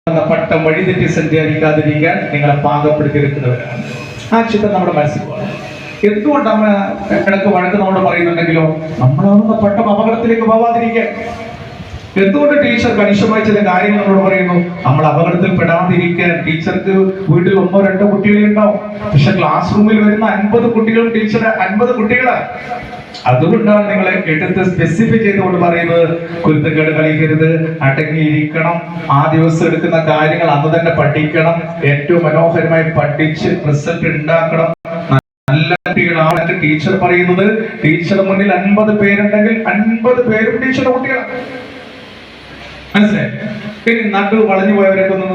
പട്ടം വഴിതെറ്റി സഞ്ചരിക്കാതിരിക്കാൻ നിങ്ങളെ പാകപ്പെടുത്തിയെടുക്കുന്നവരാണ്. ആ ചിത്രം നമ്മുടെ മനസ്സിൽ പോകണം. എന്തുകൊണ്ട് അമ്മ ഇടക്ക് വഴക്ക് നമ്മളോട് പറയുന്നുണ്ടെങ്കിലോ നമ്മളാവുന്ന പട്ടം അപകടത്തിലേക്ക് പോവാതിരിക്കാൻ. എന്തുകൊണ്ട് ടീച്ചർ കണിശമായി ചില കാര്യങ്ങൾ നമ്മളോട് പറയുന്നു? നമ്മൾ അപകടത്തിൽ പെടാതിരിക്കാൻ. ടീച്ചർക്ക് വീട്ടിൽ 1-2 കുട്ടികളെ ഉണ്ടാവും, പക്ഷെ ക്ലാസ് റൂമിൽ വരുന്ന 50 കുട്ടികളും ടീച്ചർ 50 കുട്ടികളാണ്. അതുകൊണ്ടാണ് നിങ്ങളെ എടുത്ത് സ്പെസിഫൈ ചെയ്തുകൊണ്ട് പറയുന്നത്, കുരുത്തക്കേട് കളിക്കരുത്, അടങ്ങിയിരിക്കണം, ആ ദിവസം എടുക്കുന്ന കാര്യങ്ങൾ അന്ന് തന്നെ പഠിക്കണം, ഏറ്റവും മനോഹരമായി പഠിച്ച് റിസൾട്ട് ഉണ്ടാക്കണം, നല്ല കുട്ടികളാണ്. ടീച്ചർ പറയുന്നത് ടീച്ചറുടെ മുന്നിൽ 50 പേരുണ്ടെങ്കിൽ 50 പേരും ടീച്ചറുടെ കുട്ടികളാണ്. മനസ്സിലായി? ഇനി നട്ടു വളഞ്ഞു പോയവരൊക്കെ ഒന്ന്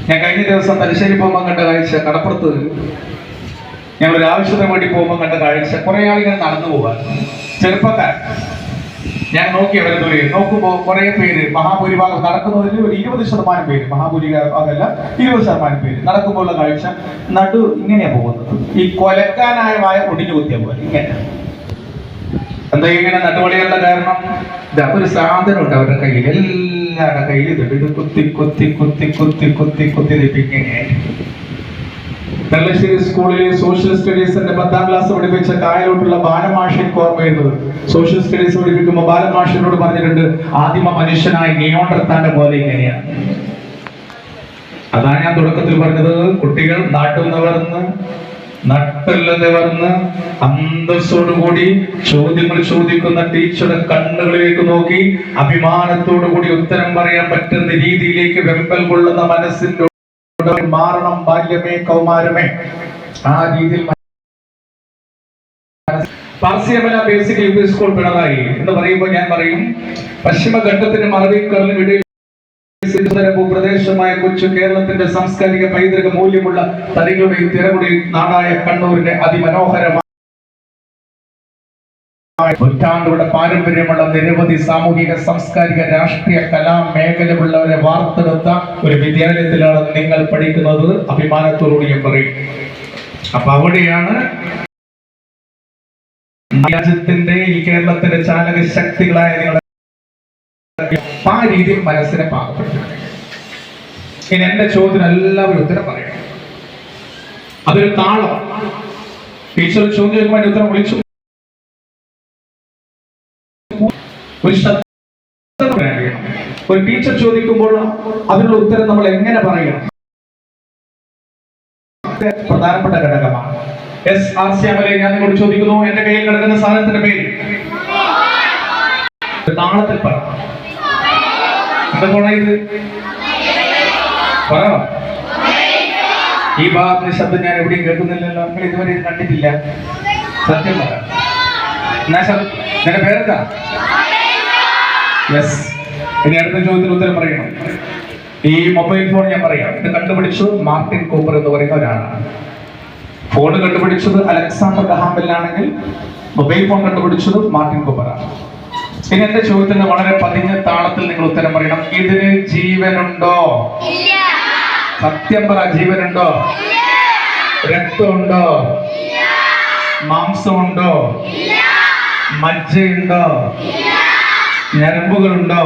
ഞാൻ കഴിഞ്ഞ ദിവസം തലശ്ശേരി പോകുമ്പോൾ കണ്ട കാഴ്ച, കടപ്പുറത്ത് ഞങ്ങൾ ഒരു ആവശ്യത്തിന് വേണ്ടി പോകുമ്പോൾ കണ്ട കാഴ്ച, കുറെ ആളികൾ നടന്നു പോകാൻ ചെറുപ്പക്കാർ. ഞാൻ നോക്കി അവരെ ദൂരെ നോക്കുമ്പോൾ കുറെ പേര്, മഹാഭൂരിഭാഗം നടക്കുന്നതിൽ ഒരു 20% പേര്, മഹാഭൂരിഭാഗമല്ല 20% പേര് നടക്കുമ്പോഴുള്ള കാഴ്ച നടു ഇങ്ങനെയാ പോകുന്നത്. ഈ കൊലക്കാനായ വായ ഒടിഞ്ഞു കുത്തിയ പോലെ ഇങ്ങനെ. എന്താ ഇങ്ങനെ നടുവളികളുടെ കാരണം? ഒരു സാധനം ഉണ്ട് അവരുടെ കയ്യിൽ, എല്ലാവരുടെ കയ്യിൽ ഇത് കുത്തി കുത്തി കുത്തി കുത്തി കുത്തി കുത്തി ഇങ്ങനെ. തലശ്ശേരി സ്കൂളിലെ സോഷ്യൽ സ്റ്റഡീസിന്റെ 10ാം ക്ലാസ് പഠിപ്പിച്ച കായലോട്ടുള്ള ബാലമാഷൻ ഓർമ്മ വരുന്നത്. സോഷ്യൽ സ്റ്റഡീസ് പഠിപ്പിക്കുമ്പോൾ ബാലമാഷനോട് പറഞ്ഞിട്ടുണ്ട്, ആദിമ മനുഷ്യനായ നിയോണ്ടർത്താന്റെ പോലെ ഇങ്ങനെയാണ്. അതാണ് ഞാൻ തുടക്കത്തിൽ പറഞ്ഞത്. കുട്ടികൾ നാട്ടുന്നവർന്ന് നട്ടല്ലതവർന്ന് അന്തസ്സോടുകൂടി ചോദ്യങ്ങൾ ചോദിക്കുന്ന ടീച്ചറുടെ കണ്ണുകളിലേക്ക് നോക്കി അഭിമാനത്തോടു കൂടി ഉത്തരം പറയാൻ പറ്റുന്ന രീതിയിലേക്ക് വെമ്പൽ കൊള്ളുന്ന മനസ്സിന്റെ മാറണം. ബാല്യമേ കൗമാരമേ, ആ രീതിയിൽ. Parasiyamala basic U P school Pinarayi എന്ന് പറയുമ്പോൾ ഞാൻ പറയും, പശ്ചിമഘട്ടത്തിന് മറവിക്കടലിനിടയിൽ ഭൂപ്രദേശമായ കൊച്ചു കേരളത്തിന്റെ സാംസ്കാരിക പൈതൃക മൂല്യമുള്ള തരികളുടെയും തിരകുടി നാടായ കണ്ണൂരിന്റെ അതിമനോഹരമായ നൂറ്റാണ്ടുകളുടെ പാരമ്പര്യമുള്ള നിരവധി സാമൂഹിക സാംസ്കാരിക രാഷ്ട്രീയ കലാ മേഖലയുള്ളവരെ വാർത്തെടുത്ത ഒരു വിദ്യാലയത്തിലാണ് നിങ്ങൾ പഠിക്കുന്നത്. അഭിമാനത്തോടുകൂടി ഞാൻ പറയും. അപ്പൊ അവിടെയാണ് രാജ്യത്തിന്റെ ഈ കേരളത്തിന്റെ ചാലക ശക്തികളായ നിങ്ങളുടെ ആ രീതിയിൽ മനസ്സിനെ പാകപ്പെടുത്തുക. ഇനി എന്റെ ചോദ്യം എല്ലാവരും ഉത്തരം പറയണം. അതൊരു താളം. ടീച്ചർ ചോദ്യം ചോദിക്കുമ്പോൾ ഉത്തരം വിളിച്ചു. ഒരു ടീച്ചർ ചോദിക്കുമ്പോൾ അതിനുള്ള ഉത്തരം നമ്മൾ എങ്ങനെ പറയണം? പ്രധാനപ്പെട്ട ഘടകമാണ്. SR ഞാൻ നിങ്ങളോട് ചോദിക്കുന്നു, എന്റെ കയ്യിൽ കിടക്കുന്ന സാധനത്തിന്റെ പേര് താളത്തിൽ പറ. എന്താ പോണ ഇത്? പറ. ഈ ഭാഗത്തിന്റെ ശബ്ദം ഞാൻ എവിടെയും കേൾക്കുന്നില്ലല്ലോ. നിങ്ങൾ ഇതുവരെ ഇത് കണ്ടിട്ടില്ല. സത്യം പറ. നിന്റെ പേരെന്താ? യെസ്. ഇനി അടുത്ത ചോദ്യത്തിന് ഉത്തരം പറയണം. ഈ മൊബൈൽ ഫോൺ ഞാൻ പറയാം. ഇത് കണ്ടുപിടിച്ചു മാർട്ടിൻ കൂപ്പർ എന്ന് പറയുന്ന ഒരാളാണ്. ഫോൺ കണ്ടുപിടിച്ചത് അലക്സാണ്ടർ ഗ്രഹാംബെല്ലാണെങ്കിൽ മൊബൈൽ ഫോൺ കണ്ടുപിടിച്ചത് മാർട്ടിൻ കൂപ്പറാണ്. ഇനി എന്റെ ചോദ്യത്തിന് വളരെ പതിഞ്ഞ താളത്തിൽ നിങ്ങൾ ഉത്തരം പറയണം. ഇതിന് ജീവനുണ്ടോ? സത്യം പറ. ജീവനുണ്ടോ? രക്തമുണ്ടോ? മാംസമുണ്ടോ? മജ്ജയുണ്ടോ? ഞരമ്പുകളുണ്ടോ?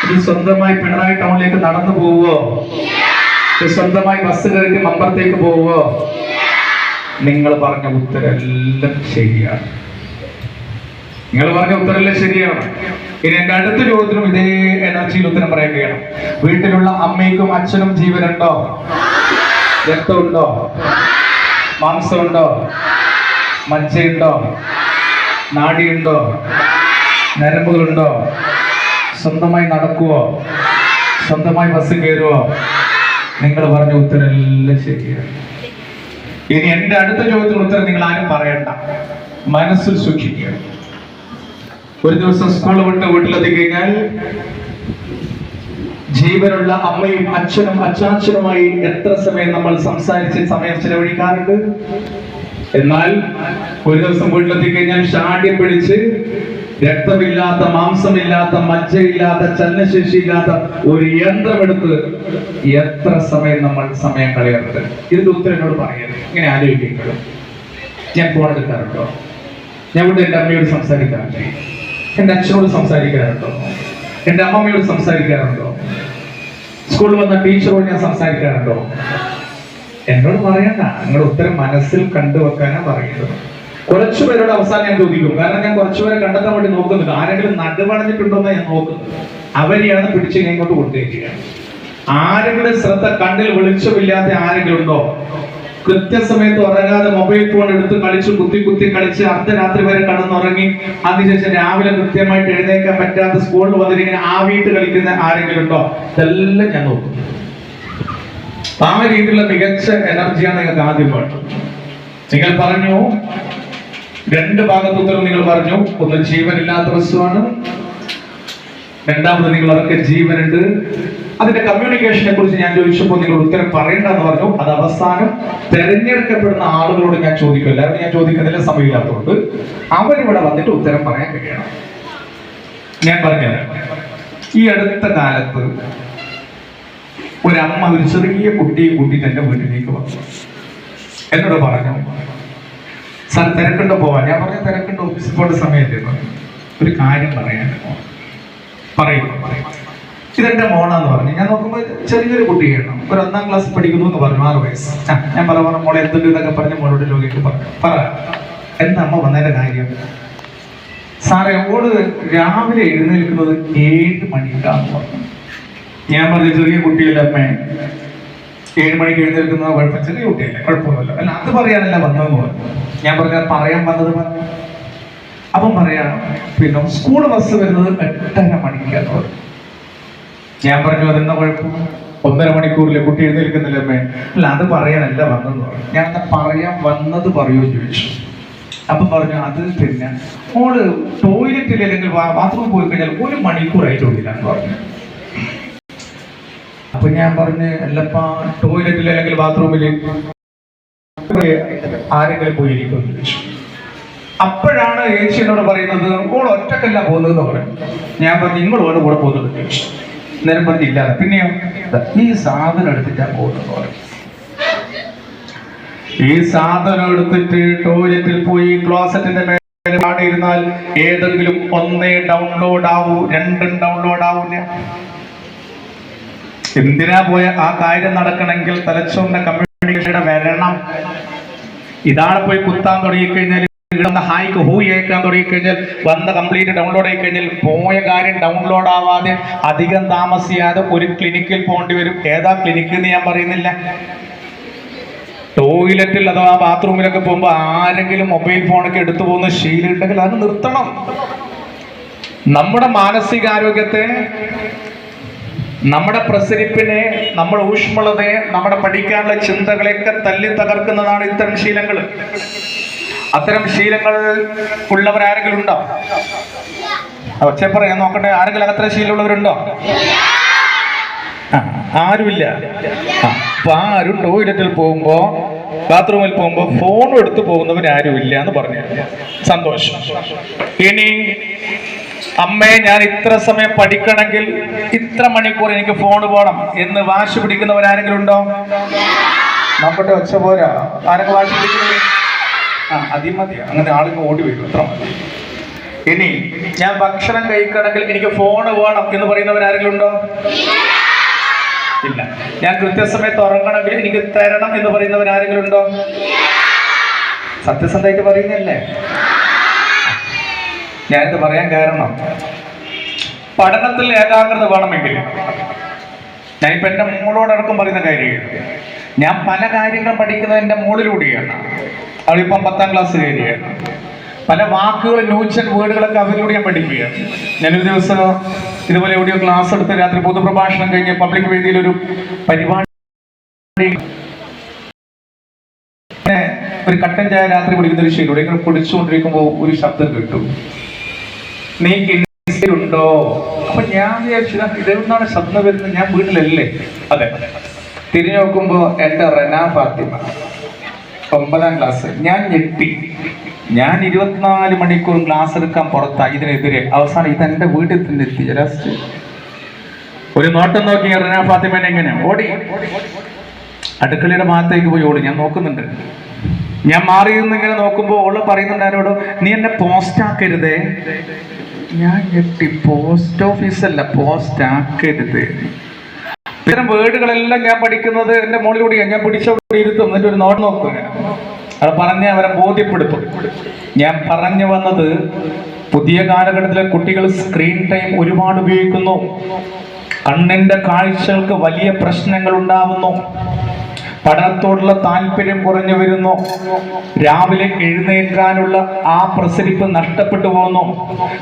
ഇത് സ്വന്തമായി പിണറായി ടൗണിലേക്ക് നടന്നു പോവോ? ഇത് സ്വന്തമായി ബസ് കയറി മമ്പറത്തേക്ക് പോവോ? നിങ്ങൾ പറഞ്ഞ ഉത്തരെല്ലാം ശരിയാണ്. നിങ്ങൾ പറഞ്ഞ ഉത്തരമെല്ലാം ശരിയാണ്. ഇനി എന്റെ അടുത്ത ചോദ്യത്തിനും ഇതേ എനർജിയിൽ ഉത്തരം പറയേണ്ടതാണ്. വീട്ടിലുള്ള അമ്മയ്ക്കും അച്ഛനും ജീവനുണ്ടോ? രക്തമുണ്ടോ? മാംസമുണ്ടോ? മജ്ജയുണ്ടോ? നാഡിയുണ്ടോ? നരമ്പുകളുണ്ടോ? സ്വന്തമായി നടക്കുവോ? സ്വന്തമായി ബസ് കയറുവോ? നിങ്ങൾ പറഞ്ഞ ഉത്തരമെല്ലാം ശരിയാണ്. ഇനി എന്റെ അടുത്ത ചോദ്യത്തിന് ഉത്തരം നിങ്ങൾ ആരും പറയണ്ട, മനസ്സിൽ സൂക്ഷിക്കുക. ഒരു ദിവസം സ്കൂൾ വിട്ട് വീട്ടിലെത്തി കഴിഞ്ഞാൽ ജീവനുള്ള അമ്മയും അച്ഛനും അച്ചാച്ചനുമായി എത്ര സമയം നമ്മൾ സംസാരിച്ച് സമയം ചെലവഴിക്കാറുണ്ട്? എന്നാൽ ഒരു ദിവസം വീട്ടിലെത്തി കഴിഞ്ഞാൽ ഷാഢ്യം പിടിച്ച് രക്തമില്ലാത്ത, മാംസമില്ലാത്ത, മജ്ജയില്ലാത്ത, ചലനശേഷിയില്ലാത്ത ഒരു യന്ത്രമെടുത്ത് എത്ര സമയം നമ്മൾ സമയം കളയാറുണ്ട്? ഇതിന്റെ ഉത്തരം എന്നോട് പറയരുത്. ഇങ്ങനെ ആലോചിക്കുമ്പോൾ ഞാൻ ഫോൺ എടുക്കാറുണ്ടോ? ഞാൻ ഇവിടെ എന്റെ അമ്മയോട് സംസാരിക്കാറുണ്ട്, എന്റെ അച്ഛനോട് സംസാരിക്കാറുണ്ടോ? എന്റെ അമ്മമ്മയോട് സംസാരിക്കാറുണ്ടോ? സ്കൂളിൽ വന്ന ടീച്ചറോട് ഞാൻ സംസാരിക്കാറുണ്ടോ? എന്നോട് പറയണ്ട, നിങ്ങളുടെ ഉത്തരം മനസ്സിൽ കണ്ടുവെക്കാനാ പറയുന്നത്. കുറച്ചുപേരോട് അവസാനം ഞാൻ ചോദിക്കും, കാരണം ഞാൻ കുറച്ചുപേരെ കണ്ടെത്താൻ വേണ്ടി നോക്കുന്നുണ്ട്. ആരെങ്കിലും നടുവടഞ്ഞിട്ടുണ്ടോന്ന് ഞാൻ നോക്കുന്നത്. അവരെയാണ് പിടിച്ച് ഞാൻ ഇങ്ങോട്ട് കൊണ്ടുവരിക. ആരെങ്കിലും ശ്രദ്ധ കണ്ണിൽ വെളിച്ചമില്ലാത്ത ആരെങ്കിലും ഉണ്ടോ? കൃത്യസമയത്ത് ഉറങ്ങാതെ മൊബൈൽ ഫോൺ എടുത്ത് കളിച്ച് കുത്തി കളിച്ച് അർദ്ധരാത്രി വരെ കടന്നുറങ്ങി അതിനുശേഷം രാവിലെ കൃത്യമായിട്ട് എഴുന്നേക്കാൻ പറ്റാത്ത സ്കൂളിൽ വന്നിരിക്കുന്ന ആ വീട്ട് കളിക്കുന്ന ആരെങ്കിലും ഉണ്ടോ? ഇതെല്ലാം ഞാൻ നോക്കും. ആ രീതിയിലുള്ള മികച്ച എനർജിയാണ് നിങ്ങൾക്ക് ആദ്യം വേണ്ടത്. നിങ്ങൾ പറഞ്ഞു, രണ്ട് ഭാഗത്തുത്തരം നിങ്ങൾ പറഞ്ഞു. ഒന്ന് ജീവനില്ലാത്ത വസ്തുവാണ്, രണ്ടാമത് നിങ്ങൾ അവർക്ക് ജീവനുണ്ട്. അതിന്റെ കമ്മ്യൂണിക്കേഷനെ കുറിച്ച് ഞാൻ ചോദിച്ചപ്പോൾ നിങ്ങൾ ഉത്തരം പറയണ്ടെന്ന് പറഞ്ഞു. അത് അവസാനം തെരഞ്ഞെടുക്കപ്പെടുന്ന ആളുകളോട് ഞാൻ ചോദിക്കും. എല്ലാവരും ഞാൻ ചോദിക്കുന്നതിൽ സമയമില്ലാത്തതുകൊണ്ട് അവരിവിടെ വന്നിട്ട് ഉത്തരം പറയാൻ കഴിയണം. ഞാൻ പറഞ്ഞത്, ഈ അടുത്ത കാലത്ത് ഒരമ്മ ഒരു ചെറിയ കുട്ടിയെ കൂട്ടിയിട്ട് എന്റെ വീട്ടിലേക്ക് വന്നു. എന്നോട് പറഞ്ഞു, സാർ തിരക്കുണ്ടോ പോവാൻ? ഞാൻ പറഞ്ഞു, തിരക്കുണ്ട്, ഓഫീസിൽ പോകേണ്ട സമയത്ത് ഒരു കാര്യം പറയാൻ. പറയും, ഇതെന്റെ മോണാന്ന് പറഞ്ഞു. ഞാൻ നോക്കുമ്പോൾ ചെറിയൊരു കുട്ടിയാണ്, ഒരു 1ാം ക്ലാസ് പഠിക്കുന്നു എന്ന് പറഞ്ഞു, 6 വയസ്സ്. ഞാൻ പറഞ്ഞു, മോളെ എന്തുണ്ട് എന്നൊക്കെ പറഞ്ഞ് മോളോട് ലോകിക്ക് പറഞ്ഞു. എന്താ അമ്മ വന്നതിന്റെ കാര്യം? സാറേ, ഓള് രാവിലെ എഴുന്നേൽക്കുന്നത് 7 മണിക്കാന്ന് പറഞ്ഞു. ഞാൻ പറഞ്ഞു, ചെറിയ കുട്ടിയല്ലേ അമ്മേ, 7 മണിക്ക് എഴുന്നേൽക്കുന്നത് കുഴപ്പം, ചെറിയ കുട്ടിയല്ലേ, കുഴപ്പമൊന്നുമല്ല. അല്ല, അത് പറയാനല്ല വന്നതെന്ന് പറഞ്ഞു. ഞാൻ പറഞ്ഞു, പറയാൻ വന്നത് പറഞ്ഞു. അപ്പം പറയാം, പിന്നെ സ്കൂൾ ബസ് വരുന്നത് 8:30 മണിക്കാന്ന് പറഞ്ഞു. ഞാൻ പറഞ്ഞു, അതെന്താ കുഴപ്പം? 1.5 മണിക്കൂറിലെ കുട്ടി എഴുന്നേൽക്കുന്നില്ല അമ്മേ. അല്ല, അത് പറയാനല്ല വന്നെന്ന് പറഞ്ഞു. ഞാൻ പറയാൻ വന്നത് പറയുമോ ചോദിച്ചു. അപ്പം പറഞ്ഞു, അത് പിന്നെ മോള് ടോയ്ലറ്റിൽ അല്ലെങ്കിൽ ബാത്റൂമിൽ പോയി കഴിഞ്ഞാൽ 1 മണിക്കൂറായിട്ടില്ല എന്ന് പറഞ്ഞു. അപ്പൊ ഞാൻ പറഞ്ഞു, അല്ലപ്പാ ടോയ്ലറ്റിൽ അല്ലെങ്കിൽ ബാത്റൂമിൽ ആരെങ്കിലും പോയിരിക്കുമെന്ന് ചോദിച്ചു. അപ്പോഴാണ് ഏച്ചി എന്നോട് പറയുന്നത്, ഓൾ ഒറ്റക്കല്ല പോകുന്നതെന്ന് പറയും. ഞാൻ പറഞ്ഞു, നിങ്ങളോട് കൂടെ പോകുന്നത് ചോദിച്ചു. നേരം പറഞ്ഞില്ല. പിന്നെയോ, ഈ സാധനം എടുത്തിട്ടാ പോകുന്നത് പറയും. ഈ സാധനം എടുത്തിട്ട് ടോയ്ലറ്റിൽ പോയി ക്ലോസറ്റിന്റെ മേലെ പാടിയിരുന്നാൽ ഏതെങ്കിലും 1 ഡൗൺലോഡ് ആവൂ, 2 ഡൗൺലോഡ് ആവൂല. എന്തിനാ പോയ ആ കാര്യം നടക്കണമെങ്കിൽ തലച്ചോറിന്റെ കമ്മ്യൂണിക്കേഷൻ വരണം. ഇതാണ് പോയി കുത്താൻ തുടങ്ങിക്കഴിഞ്ഞാൽ, ഹായ്ക്ക് ഹൂ കേൾക്കാൻ തുടങ്ങിക്കഴിഞ്ഞാൽ, വന്ന കംപ്ലീറ്റ് ഡൗൺലോഡ് ആയി കഴിഞ്ഞാൽ പോയ കാര്യം ഡൗൺലോഡ് ആവാതെ അധികം താമസിയാതെ ഒരു ക്ലിനിക്കിൽ പോകേണ്ടി വരും. ഏതാ ക്ലിനിക്ക് എന്ന് ഞാൻ പറയുന്നില്ല. ടോയ്ലറ്റിൽ അഥവാ ബാത്റൂമിലൊക്കെ പോകുമ്പോൾ ആരെങ്കിലും മൊബൈൽ ഫോണൊക്കെ എടുത്തു പോകുന്ന ശീലം ഉണ്ടെങ്കിൽ അത് നിർത്തണം. നമ്മുടെ മാനസികാരോഗ്യത്തെ, നമ്മുടെ പ്രസരിപ്പിനെ, നമ്മുടെ ഊഷ്മളതയെ, നമ്മുടെ പഠിക്കാനുള്ള ചിന്തകളെയൊക്കെ തല്ലി തകർക്കുന്നതാണ് ഇത്തരം ശീലങ്ങൾ. അത്തരം ശീലങ്ങൾ ഉള്ളവരാരെങ്കിലും ഉണ്ടോ? ഒച്ച പറയാൻ നോക്കട്ടെ. ആരെങ്കിലും അത്തരം ശീലമുള്ളവരുണ്ടോ? ആരുമില്ല. അപ്പൊ ആരും ടോയ്ലറ്റിൽ പോകുമ്പോ, ബാത്റൂമിൽ പോകുമ്പോ ഫോൺ എടുത്തു പോകുന്നവരാരുമില്ല എന്ന് പറഞ്ഞു. സന്തോഷം. ഇനി അമ്മേ, ഞാൻ ഇത്ര സമയം പഠിക്കണമെങ്കിൽ ഇത്ര മണിക്കൂർ എനിക്ക് ഫോൺ പോകണം എന്ന് വാശി പിടിക്കുന്നവരാരെങ്കിലും ഉണ്ടോ? നോക്കട്ടെ, ഒച്ച പോരാ. ആരൊക്കെ വാശി പിടിക്കുന്നത്? അതിമതിയാ, അങ്ങനെ ആളുകൾ ഓടി വരും, അത്ര മതി. ഇനി ഞാൻ ഭക്ഷണം കഴിക്കണമെങ്കിൽ എനിക്ക് ഫോൺ വേണം എന്ന് പറയുന്നവരാരെങ്കിലും ഉണ്ടോ? ഇല്ല. ഞാൻ കൃത്യസമയത്ത് ഉറങ്ങണമെങ്കിൽ എനിക്ക് തരണം എന്ന് പറയുന്നവരാരെങ്കിലും ഉണ്ടോ? സത്യസന്ധമായിട്ട് പറയുന്നല്ലേ? ഞാനിത് പറയാൻ കാരണം, പഠനത്തിൽ ഏകാഗ്രത വേണമെങ്കിൽ, ഞാനിപ്പോൾ എൻ്റെ മോളോടടക്കം പറയുന്ന കാര്യമാണ്. ഞാൻ പല കാര്യങ്ങളും പഠിക്കുന്നത് എൻ്റെ മോളിലൂടെയാണ്. അവളിപ്പം 10ാം ക്ലാസ് കയറിയാണ്. പല വാക്കുകൾ, ന്യൂജൻ വേർഡുകളൊക്കെ അവരിലൂടെ ഞാൻ പഠിക്കുകയാണ്. ഞാനൊരു ദിവസം ഇതുപോലെ എവിടെയോ ക്ലാസ് എടുത്ത് രാത്രി പൊതുപ്രഭാഷണം കഴിഞ്ഞ് പബ്ലിക് വേദിയിൽ ഒരു പരിപാടി, ഒരു കട്ടൻ ചായ രാത്രി കുടിക്കുന്ന ഒരു ശീലൂടെ ഇങ്ങനെ കുടിച്ചുകൊണ്ടിരിക്കുമ്പോൾ ഒരു ശബ്ദം കേട്ടു, നീ ഉണ്ടോ? അപ്പൊ ഞാൻ വിചാരിച്ചു, ഇതെന്നാണ് ശബ്ദം വരുന്നത്? ഞാൻ വീട്ടിലല്ലേ? അതെ. തിരിഞ്ഞു നോക്കുമ്പോ എന്റെ റെന ഫാത്തിമ, 9ാം ക്ലാസ്. ഞാൻ ഞെട്ടി. ഞാൻ 24 മണിക്കൂർ ക്ലാസ് എടുക്കാൻ പുറത്തായി ഇതിനെതിരെ. അവസാനം ഇതെന്റെ വീട്ടിൽ തന്നെ എത്തി. ലാസ്റ്റ് ഒരു നോട്ടം നോക്കി റെന ഫാത്തിമനെ എങ്ങനെ ഓടി അടുക്കളയുടെ ഭാഗത്തേക്ക് പോയി ഓടി. ഞാൻ നോക്കുന്നുണ്ട്. ഞാൻ മാറി നിന്ന് ഇങ്ങനെ നോക്കുമ്പോൾ ഓള് പറയുന്നുണ്ട് ആരോട്, നീ എന്നെ പോസ്റ്റ് ആക്കരുതേ. ഞാൻ ഞെട്ടി. പോസ്റ്റ് ഓഫീസല്ല, പോസ്റ്റ് ആക്കരുത്. ഇത്തരം വേർഡുകളെല്ലാം ഞാൻ പഠിക്കുന്നത് എൻ്റെ മോളിലൂടെ ഞാൻ പിടിച്ചോടി ഇരുത്തും, എന്നിട്ട് ഒരു നോട്ട് നോക്കുക. അത് പറഞ്ഞ് അവരെ ബോധ്യപ്പെടുത്തും. ഞാൻ പറഞ്ഞു വന്നത്, പുതിയ കാലഘട്ടത്തിലെ കുട്ടികൾ സ്ക്രീൻ ടൈം ഒരുപാട് ഉപയോഗിക്കുന്നു. കണ്ണിന്റെ കാഴ്ചകൾക്ക് വലിയ പ്രശ്നങ്ങൾ ഉണ്ടാവുന്നു. പഠനത്തോടുള്ള താല്പര്യം കുറഞ്ഞു വരുന്നു. രാവിലെ എഴുന്നേൽക്കാനുള്ള ആ പ്രസരിപ്പ് നഷ്ടപ്പെട്ടു പോകുന്നു.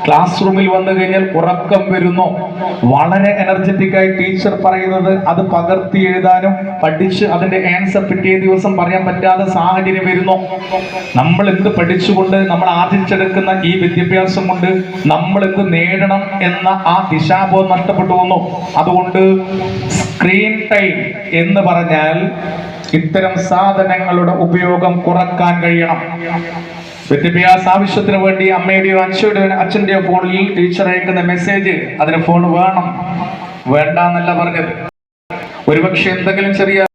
ക്ലാസ് റൂമിൽ വന്നു കഴിഞ്ഞാൽ ഉറക്കം വരുന്നു. വളരെ എനർജറ്റിക്കായി ടീച്ചർ പറയുന്നത് അത് പകർത്തി എഴുതാനും പഠിച്ച് അതിന്റെ ആൻസർ പിറ്റേ ദിവസം പറയാൻ പറ്റാത്ത സാഹചര്യം വരുന്നു. നമ്മൾ എന്ത് പഠിച്ചുകൊണ്ട് നമ്മൾ ആർജിച്ചെടുക്കുന്ന ഈ വിദ്യാഭ്യാസം കൊണ്ട് നമ്മൾ എന്ത് നേടണം എന്ന ആ ദിശാബോധം നഷ്ടപ്പെട്ടു പോകുന്നു. അതുകൊണ്ട് സ്ക്രീൻ ടൈം എന്ന് പറഞ്ഞാൽ ഇത്തരം സാധനങ്ങളുടെ ഉപയോഗം കുറക്കാൻ കഴിയണം. വിദ്യാഭ്യാസ ആവശ്യത്തിന് വേണ്ടി അമ്മയുടെയോ അച്ഛന്റെയോ ഫോണിൽ ടീച്ചർ അയക്കുന്ന മെസ്സേജ്, അതിന് ഫോൺ വേണം വേണ്ട എന്നല്ല പറഞ്ഞത്. ഒരുപക്ഷെ എന്തെങ്കിലും ചെറിയ